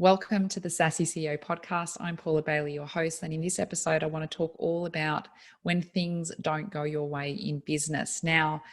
Welcome to the Sassy CEO Podcast. I'm Paula Bailey, your host. And in this episode, I want to talk all about when things don't go your way in business. Now,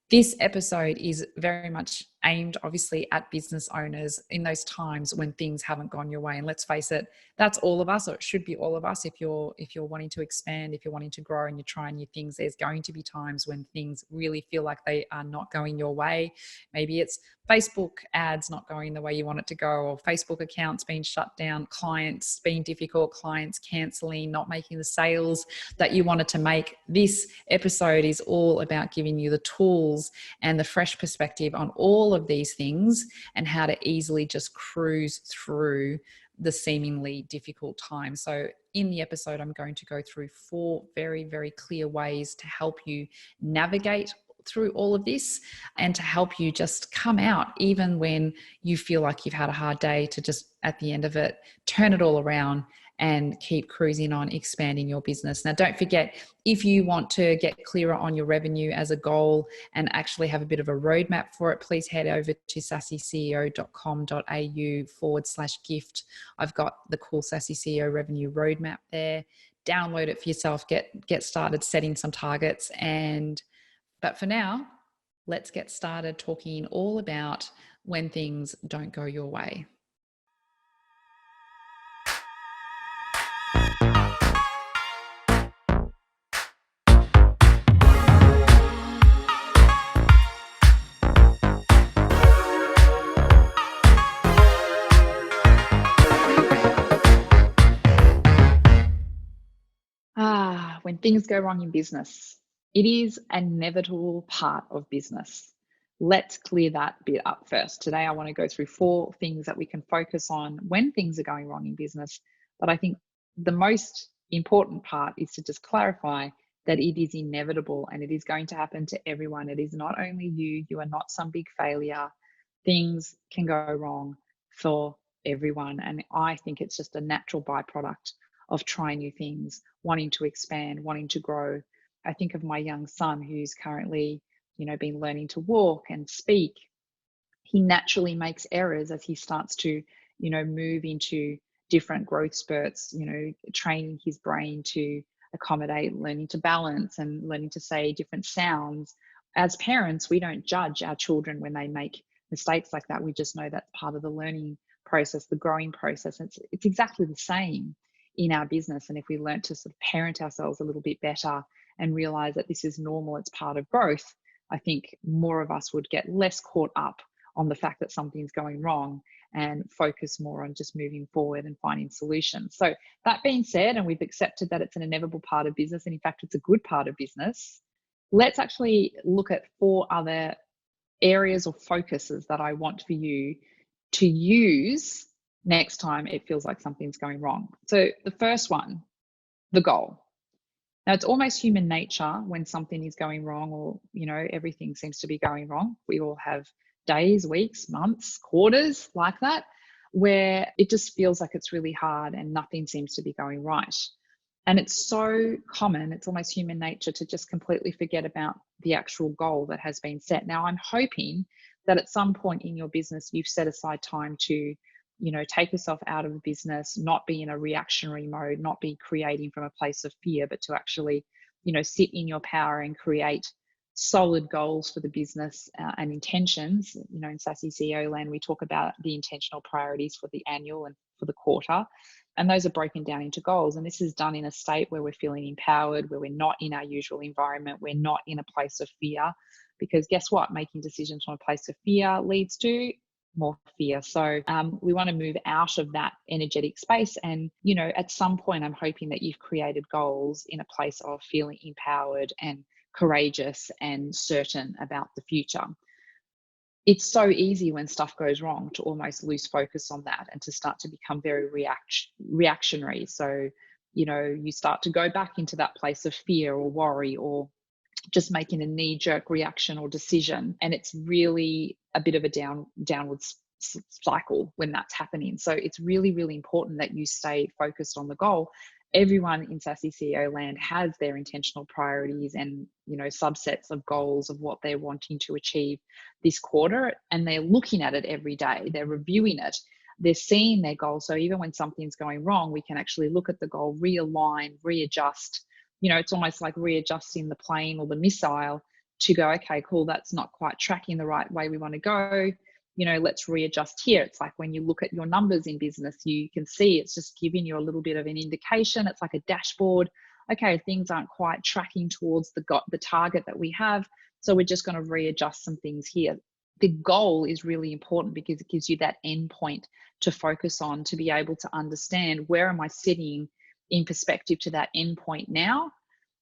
this episode is very much aimed, obviously, at business owners in those times when things haven't gone your way. And let's face it, that's all of us, or it should be all of us. If you're wanting to expand, if you're wanting to grow and you're trying new things, there's going to be times when things really feel like they are not going your way. Maybe it's Facebook ads not going the way you want it to go, or Facebook accounts being shut down, clients being difficult, clients canceling, not making the sales that you wanted to make. This episode is all about giving you the tools and the fresh perspective on all of these things and how to easily just cruise through the seemingly difficult time. So in the episode, I'm going to go through 4 very, very clear ways to help you navigate through all of this and to help you just come out even when you feel like you've had a hard day, to just at the end of it, turn it all around and keep cruising on expanding your business. Now, don't forget, if you want to get clearer on your revenue as a goal and actually have a bit of a roadmap for it, please head over to sassyceo.com.au/gift. I've got the cool Sassy CEO revenue roadmap there. Download it for yourself, get started setting some targets. But for now, let's get started talking all about when things don't go your way. When things go wrong in business, it is an inevitable part of business. Let's clear that bit up first. Today, I want to go through 4 things that we can focus on when things are going wrong in business. But I think the most important part is to just clarify that it is inevitable and it is going to happen to everyone. It is not only you. You are not some big failure. Things can go wrong for everyone. And I think it's just a natural byproduct of trying new things, wanting to expand, wanting to grow. I think of my young son who's currently, been learning to walk and speak. He naturally makes errors as he starts to, move into different growth spurts, training his brain to accommodate learning to balance and learning to say different sounds. As parents, we don't judge our children when they make mistakes like that. We just know that's part of the learning process, the growing process. It's exactly the same in our business. And if we learn to sort of parent ourselves a little bit better and realize that this is normal, it's part of growth, I think more of us would get less caught up on the fact that something's going wrong and focus more on just moving forward and finding solutions. So that being said, and we've accepted that it's an inevitable part of business, and in fact, it's a good part of business, let's actually look at 4 other areas or focuses that I want for you to use next time it feels like something's going wrong. So the first one, the goal. Now, it's almost human nature when something is going wrong or, everything seems to be going wrong. We all have days, weeks, months, quarters like that, where it just feels like it's really hard and nothing seems to be going right. And it's so common, it's almost human nature to just completely forget about the actual goal that has been set. Now, I'm hoping that at some point in your business, you've set aside time to take yourself out of the business, not be in a reactionary mode, not be creating from a place of fear, but to actually, sit in your power and create solid goals for the business and intentions. In Sassy CEO land, we talk about the intentional priorities for the annual and for the quarter. And those are broken down into goals. And this is done in a state where we're feeling empowered, where we're not in our usual environment, we're not in a place of fear. Because guess what? Making decisions from a place of fear leads to more fear. So we want to move out of that energetic space. And, at some point, I'm hoping that you've created goals in a place of feeling empowered and courageous and certain about the future. It's so easy when stuff goes wrong to almost lose focus on that and to start to become very reactionary. So, you start to go back into that place of fear or worry or just making a knee-jerk reaction or decision. And it's really a bit of a downward cycle when that's happening. So it's really, really important that you stay focused on the goal. Everyone in Sassy CEO land has their intentional priorities and, subsets of goals of what they're wanting to achieve this quarter. And they're looking at it every day. They're reviewing it. they're seeing their goal. So even when something's going wrong, we can actually look at the goal, realign, readjust. It's almost like readjusting the plane or the missile to go, okay, cool, that's not quite tracking the right way we want to go. Let's readjust here. It's like when you look at your numbers in business, you can see it's just giving you a little bit of an indication. It's like a dashboard. Okay, things aren't quite tracking towards the target that we have. So we're just going to readjust some things here. The goal is really important because it gives you that end point to focus on, to be able to understand where am I sitting in perspective to that end point now,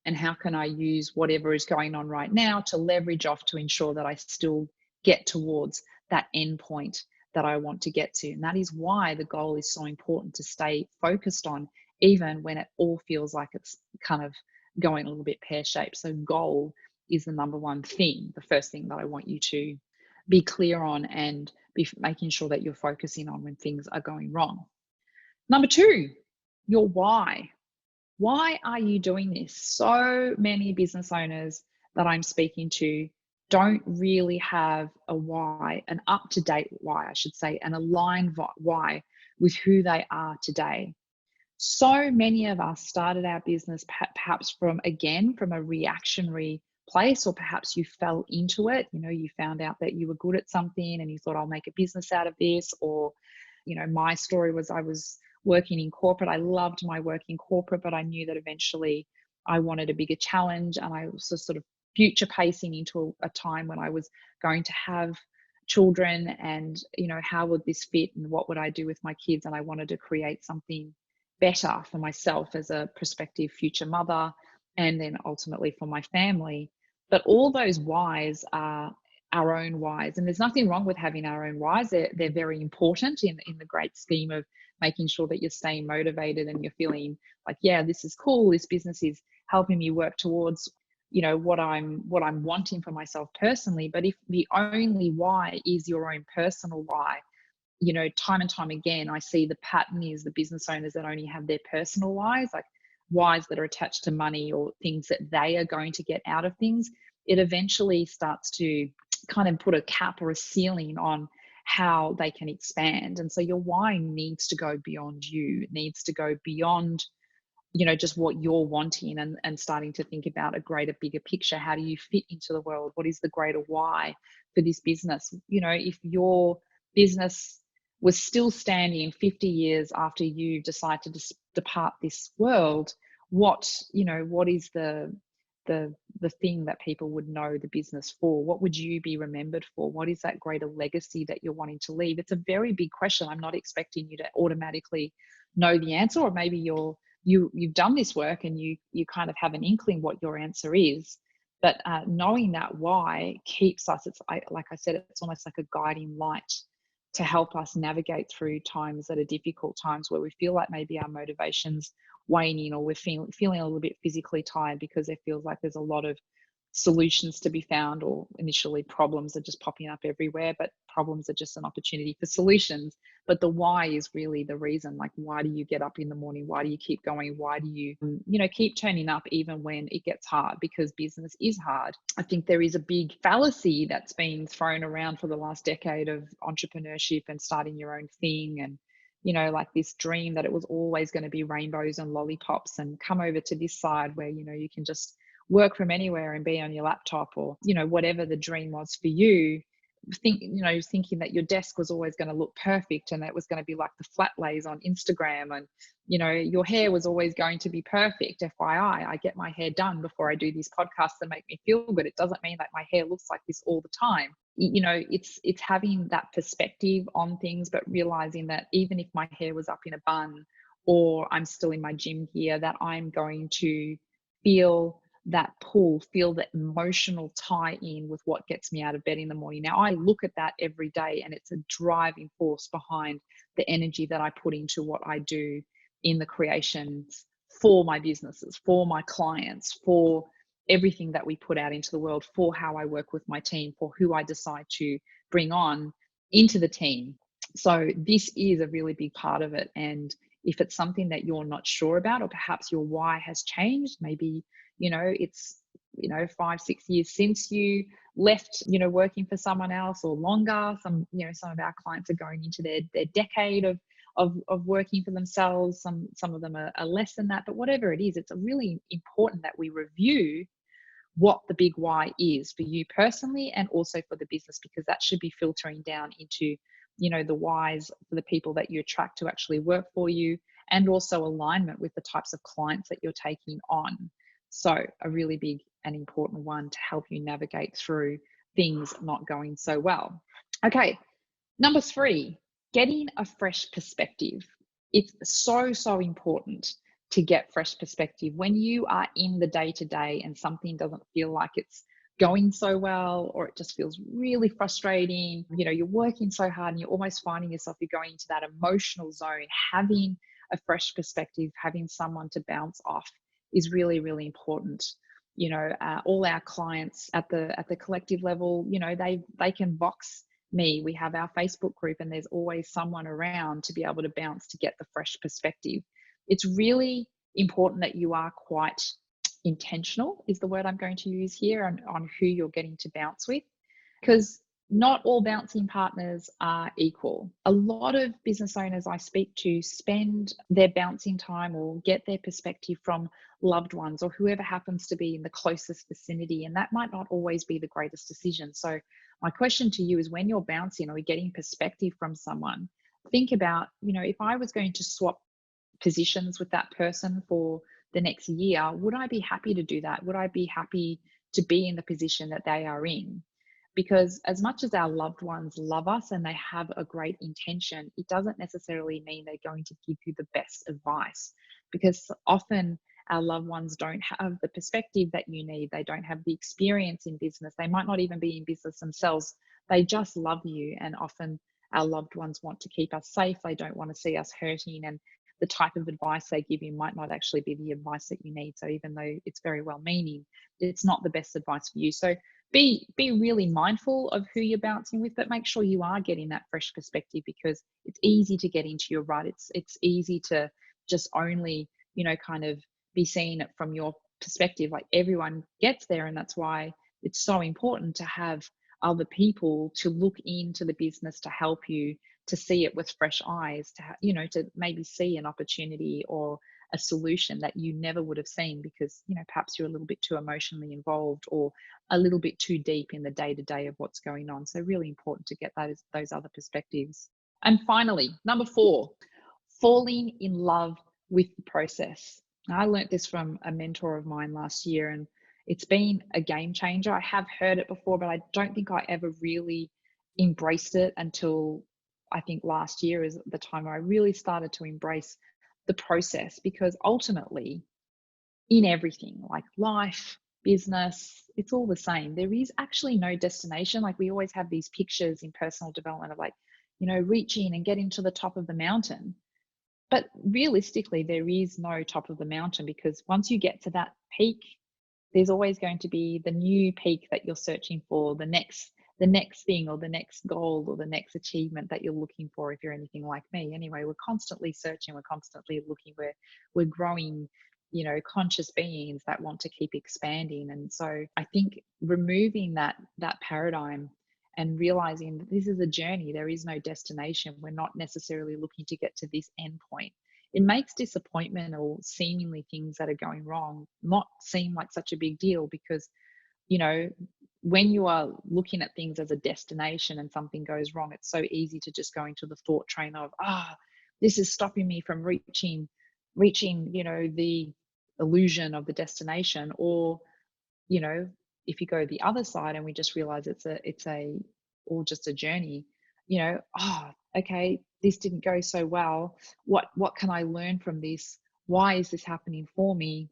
and how can I use whatever is going on right now to leverage off to ensure that I still get towards that end point that I want to get to. And that is why the goal is so important to stay focused on, even when it all feels like it's kind of going a little bit pear-shaped. So goal is the number one thing, the first thing that I want you to be clear on and be making sure that you're focusing on when things are going wrong. Number two, your why. Why are you doing this? So many business owners that I'm speaking to don't really have a why, an up-to-date why, I should say, an aligned why with who they are today. So many of us started our business perhaps from a reactionary place, or perhaps you fell into it. You found out that you were good at something and you thought, I'll make a business out of this. Or, my story was I was working in corporate. I loved my work in corporate, but I knew that eventually I wanted a bigger challenge, and I was sort of future pacing into a time when I was going to have children, and how would this fit and what would I do with my kids? And I wanted to create something better for myself as a prospective future mother, and then ultimately for my family. But all those whys are our own whys, and there's nothing wrong with having our own whys. They're very important in the great scheme of making sure that you're staying motivated and you're feeling like, yeah, this is cool, this business is helping me work towards what I'm wanting for myself personally. But if the only why is your own personal why, time and time again, I see the pattern is the business owners that only have their personal whys, like whys that are attached to money or things that they are going to get out of things. It eventually starts to kind of put a cap or a ceiling on how they can expand. And so your why needs to go beyond you. It needs to go beyond just what you're wanting, and starting to think about a greater, bigger picture. How do you fit into the world? What is the greater why for this business? If your business was still standing 50 years after you decide to depart this world, what is the thing that people would know the business for? What would you be remembered for? What is that greater legacy that you're wanting to leave? It's a very big question. I'm not expecting you to automatically know the answer, or maybe you've done this work and you kind of have an inkling what your answer is. But knowing that why keeps us, like I said, it's almost like a guiding light to help us navigate through times that are difficult, times where we feel like maybe our motivation's waning, or we're feeling a little bit physically tired because it feels like there's a lot of solutions to be found, or initially problems are just popping up everywhere, but problems are just an opportunity for solutions. But the why is really the reason. Like, why do you get up in the morning? Why do you keep going? Why do you keep turning up even when it gets hard? Because business is hard. I think there is a big fallacy that's been thrown around for the last decade of entrepreneurship and starting your own thing, and like this dream that it was always going to be rainbows and lollipops, and come over to this side where you can just work from anywhere and be on your laptop, or whatever the dream was for you. Thinking that your desk was always going to look perfect, and that was going to be like the flat lays on Instagram, and your hair was always going to be perfect. FYI, I get my hair done before I do these podcasts that make me feel good. It doesn't mean that my hair looks like this all the time. It's having that perspective on things, but realizing that even if my hair was up in a bun, or I'm still in my gym gear, that I'm going to feel that pull, feel that emotional tie in with what gets me out of bed in the morning. Now, I look at that every day, and it's a driving force behind the energy that I put into what I do in the creations for my businesses, for my clients, for everything that we put out into the world, for how I work with my team, for who I decide to bring on into the team. So this is a really big part of it. And if it's something that you're not sure about, or perhaps your why has changed, maybe it's 5, 6 years since you left, working for someone else, or longer. Some of our clients are going into their decade of working for themselves. Some of them are less than that, but whatever it is, it's really important that we review what the big why is for you personally, and also for the business, because that should be filtering down into, the whys for the people that you attract to actually work for you, and also alignment with the types of clients that you're taking on. So a really big and important one to help you navigate through things not going so well. Okay, number 3, getting a fresh perspective. It's so important to get fresh perspective when you are in the day-to-day and something doesn't feel like it's going so well, or it just feels really frustrating. You're working so hard and you're almost finding yourself, you're going into that emotional zone. Having a fresh perspective, having someone to bounce off is really, really important. All our clients at the collective level, they can box me. We have our Facebook group, and there's always someone around to be able to bounce to get the fresh perspective. It's really important that you are quite intentional, is the word I'm going to use here, on who you're getting to bounce with, because not all bouncing partners are equal. A lot of business owners I speak to spend their bouncing time or get their perspective from loved ones or whoever happens to be in the closest vicinity, and that might not always be the greatest decision. So my question to you is, when you're bouncing or you're getting perspective from someone, think about, if I was going to swap positions with that person for the next year, would I be happy to do that? Would I be happy to be in the position that they are in? Because as much as our loved ones love us and they have a great intention, it doesn't necessarily mean they're going to give you the best advice, because often our loved ones don't have the perspective that you need. They don't have the experience in business. They might not even be in business themselves. They just love you. And often our loved ones want to keep us safe. They don't want to see us hurting. And the type of advice they give you might not actually be the advice that you need. So even though it's very well meaning, it's not the best advice for you. So be really mindful of who you're bouncing with, but make sure you are getting that fresh perspective, because it's easy to get into your rut. It's easy to just only, kind of be seeing it from your perspective. Like, everyone gets there, and that's why it's so important to have other people to look into the business to help you to see it with fresh eyes, to maybe see an opportunity or a solution that you never would have seen, because perhaps you're a little bit too emotionally involved or a little bit too deep in the day-to-day of what's going on. So really important to get those other perspectives. And finally, number 4, falling in love with the process. I learned this from a mentor of mine last year, and it's been a game changer. I have heard it before, but I don't think I ever really embraced it until I think last year is the time where I really started to embrace the process, because ultimately in everything, like life, business, it's all the same. There is actually no destination. Like, we always have these pictures in personal development of, like, reaching and getting to the top of the mountain. But realistically, there is no top of the mountain, because once you get to that peak, there's always going to be the new peak that you're searching for, the next thing, or the next goal, or the next achievement that you're looking for, if you're anything like me. Anyway, we're constantly searching, we're constantly looking, we're growing, conscious beings that want to keep expanding. And so I think removing that paradigm and realizing that this is a journey, there is no destination. We're not necessarily looking to get to this end point. It makes disappointment or seemingly things that are going wrong not seem like such a big deal, because when you are looking at things as a destination and something goes wrong, it's so easy to just go into the thought train of, this is stopping me from reaching, the illusion of the destination. Or, if you go the other side and we just realize it's all just a journey, okay, this didn't go so well. What can I learn from this? Why is this happening for me?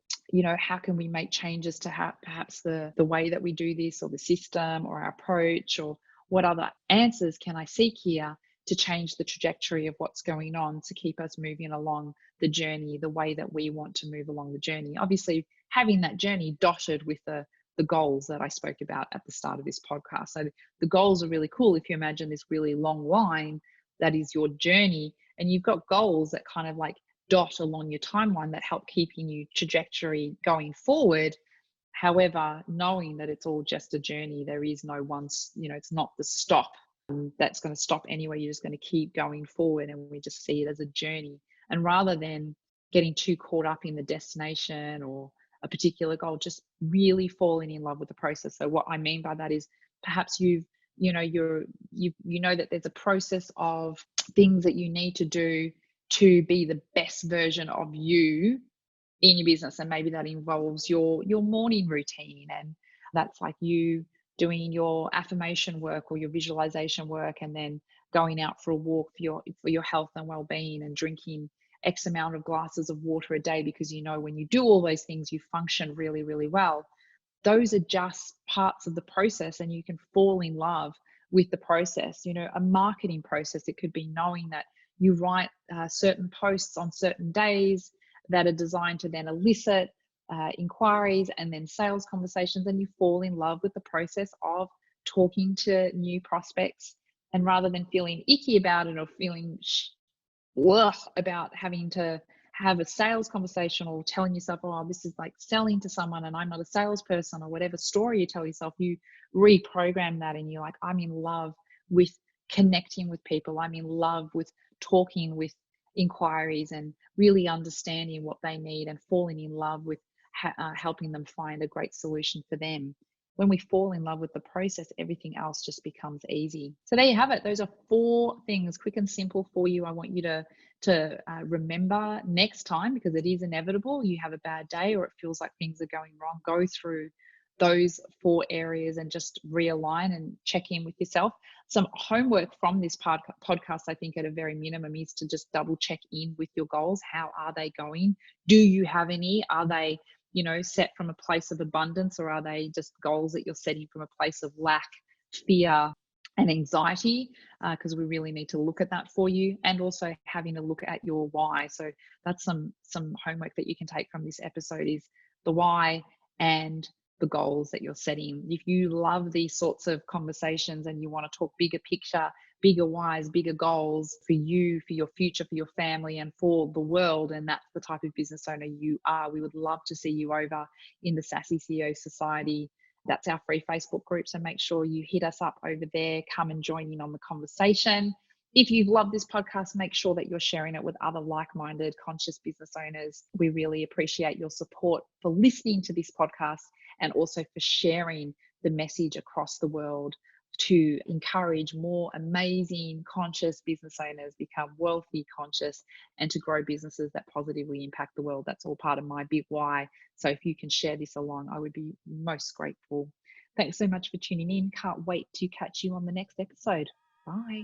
How can we make changes to perhaps the way that we do this, or the system, or our approach, or what other answers can I seek here to change the trajectory of what's going on, to keep us moving along the journey the way that we want to move along the journey. Obviously, having that journey dotted with the goals that I spoke about at the start of this podcast. So the goals are really cool. If you imagine this really long line that is your journey, and you've got goals that kind of like dot along your timeline that help keeping you trajectory going forward, However, knowing that it's all just a journey, there is no one, it's not the stop that's going to stop anywhere. You're just going to keep going forward, and we just see it as a journey. And rather than getting too caught up in the destination or a particular goal, just really falling in love with the process. So what I mean by that is perhaps you know that there's a process of things that you need to do to be the best version of you in your business, and maybe that involves your morning routine, and that's like you doing your affirmation work or your visualization work, and then going out for a walk for your health and well-being, and drinking x amount of glasses of water a day, because you know when you do all those things you function really, really well. Those are just parts of the process, and you can fall in love with the process. A marketing process, it could be knowing that you write certain posts on certain days that are designed to then elicit inquiries and then sales conversations, and you fall in love with the process of talking to new prospects. And rather than feeling icky about it or feeling about having to have a sales conversation, or telling yourself, oh, this is like selling to someone and I'm not a salesperson, or whatever story you tell yourself, you reprogram that, and you're like, I'm in love with connecting with people. I'm in love with talking with inquiries and really understanding what they need, and falling in love with helping them find a great solution for them. When we fall in love with the process, everything else just becomes easy. So there you have it. Those are 4 things, quick and simple for you. I want you to remember next time, because it is inevitable. You have a bad day or it feels like things are going wrong. Go through those 4 areas and just realign and check in with yourself. Some homework from this podcast, I think, at a very minimum, is to just double check in with your goals. How are they going? Do you have any? Are they set from a place of abundance, or are they just goals that you're setting from a place of lack, fear, and anxiety? Because we really need to look at that for you, and also having a look at your why. So that's some homework that you can take from this episode, is the why and the goals that you're setting. If you love these sorts of conversations and you want to talk bigger picture, bigger whys, bigger goals for you, for your future, for your family, and for the world, and that's the type of business owner you are, we would love to see you over in the Sassy CEO Society. That's our free Facebook group, so make sure you hit us up over there. Come and join in on the conversation. If you've loved this podcast, make sure that you're sharing it with other like-minded conscious business owners. We really appreciate your support for listening to this podcast, and also for sharing the message across the world to encourage more amazing conscious business owners become wealthy, conscious, and to grow businesses that positively impact the world. That's all part of my big why. So if you can share this along, I would be most grateful. Thanks so much for tuning in. Can't wait to catch you on the next episode. Bye.